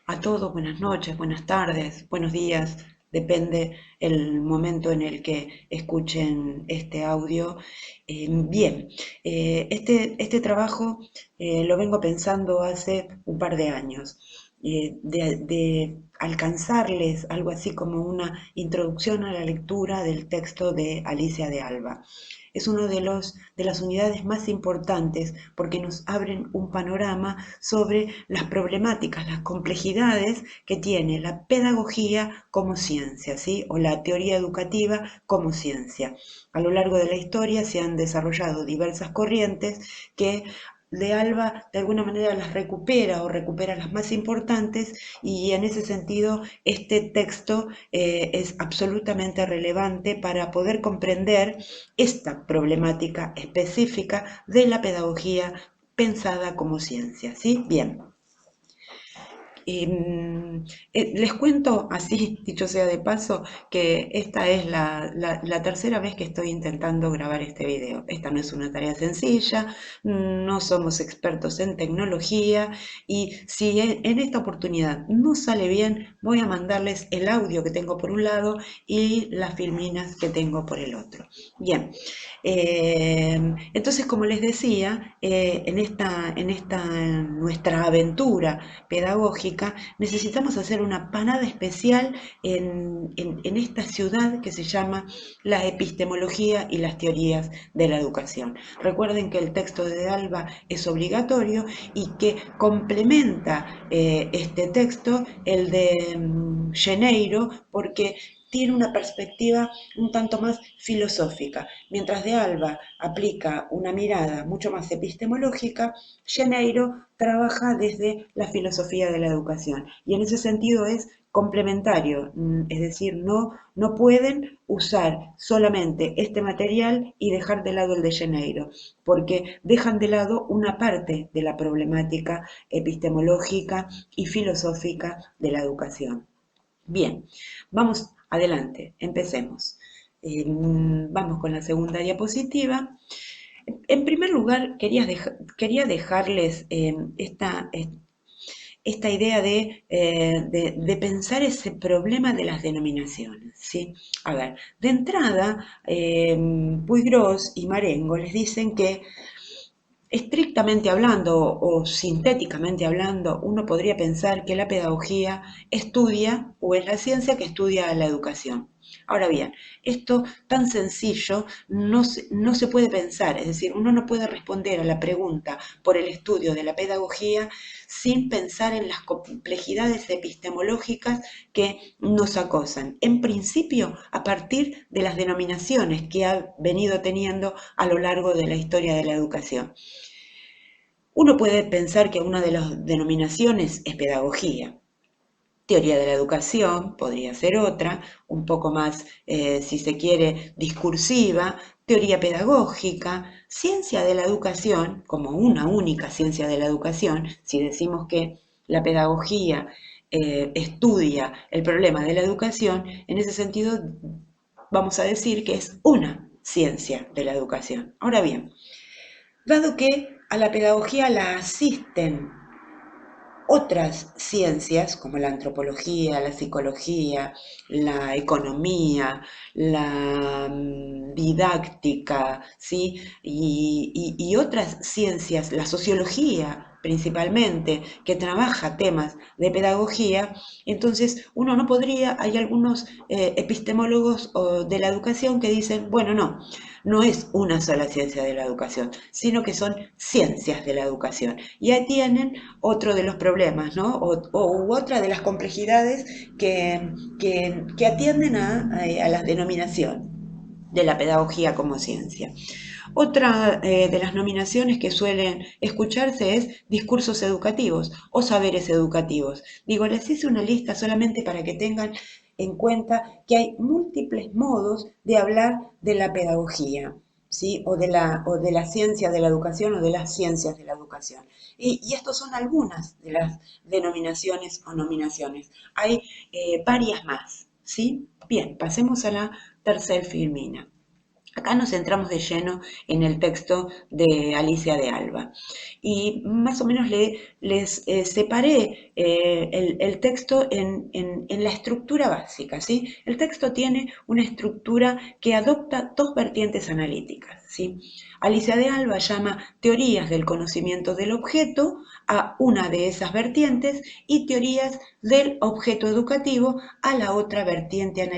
A todos, buenas noches, buenas tardes, buenos días, depende el momento en el que escuchen este audio. Bien, este trabajo lo vengo pensando hace un par de años, de alcanzarles algo así como una introducción a la lectura del texto de Alicia de Alba. Es uno de las unidades más importantes porque nos abren un panorama sobre las problemáticas, las complejidades que tiene la pedagogía como ciencia, ¿sí? O la teoría educativa como ciencia. A lo largo de la historia se han desarrollado diversas corrientes que de Alba de alguna manera las recupera o recupera las más importantes y en ese sentido este texto es absolutamente relevante para poder comprender esta problemática específica de la pedagogía pensada como ciencia, ¿sí? Bien. Les cuento así, dicho sea de paso, que esta es la tercera vez que estoy intentando grabar este video. Esta no es una tarea sencilla, no somos expertos en tecnología y si en esta oportunidad no sale bien, voy a mandarles el audio que tengo por un lado y las filminas que tengo por el otro. Bien, entonces como les decía, en esta nuestra aventura pedagógica, necesitamos hacer una panada especial en esta ciudad que se llama la epistemología y las teorías de la educación. Recuerden que el texto de Alba es obligatorio y que complementa este texto el de Geneiro porque tiene una perspectiva un tanto más filosófica. Mientras de Alba aplica una mirada mucho más epistemológica, Geneiro trabaja desde la filosofía de la educación y en ese sentido es complementario, es decir, no pueden usar solamente este material y dejar de lado el de Geneiro, porque dejan de lado una parte de la problemática epistemológica y filosófica de la educación. Bien, vamos adelante, empecemos. Vamos con la segunda diapositiva. En primer lugar, quería dejarles esta idea de pensar ese problema de las denominaciones, ¿sí? A ver, de entrada, Puigros y Marengo les dicen que estrictamente hablando o sintéticamente hablando, uno podría pensar que la pedagogía estudia o es la ciencia que estudia la educación. Ahora bien, esto tan sencillo no se puede pensar, es decir, uno no puede responder a la pregunta por el estudio de la pedagogía sin pensar en las complejidades epistemológicas que nos acosan. En principio, a partir de las denominaciones que ha venido teniendo a lo largo de la historia de la educación. Uno puede pensar que una de las denominaciones es pedagogía. Teoría de la educación podría ser otra, un poco más, si se quiere, discursiva. Teoría pedagógica, ciencia de la educación, como una única ciencia de la educación, si decimos que la pedagogía estudia el problema de la educación, en ese sentido vamos a decir que es una ciencia de la educación. Ahora bien, dado que a la pedagogía la asisten otras ciencias como la antropología, la psicología, la economía, la didáctica, ¿sí? Y otras ciencias, la sociología principalmente, que trabaja temas de pedagogía, entonces uno no podría, hay algunos epistemólogos de la educación que dicen, bueno, no es una sola ciencia de la educación, sino que son ciencias de la educación. Y ahí tienen otro de los problemas, ¿no? U otra de las complejidades que atienden a la denominación de la pedagogía como ciencia. Otra de las nominaciones que suelen escucharse es discursos educativos o saberes educativos. Digo, les hice una lista solamente para que tengan en cuenta que hay múltiples modos de hablar de la pedagogía, ¿sí? O de la ciencia de la educación o de las ciencias de la educación. Y estos son algunas de las denominaciones o nominaciones. Hay varias más, ¿sí? Bien, pasemos a la tercer filmina. Acá nos centramos de lleno en el texto de Alicia de Alba y más o menos les separé el texto en la estructura básica, ¿sí? El texto tiene una estructura que adopta dos vertientes analíticas, ¿sí? Alicia de Alba llama teorías del conocimiento del objeto a una de esas vertientes y teorías del objeto educativo a la otra vertiente analítica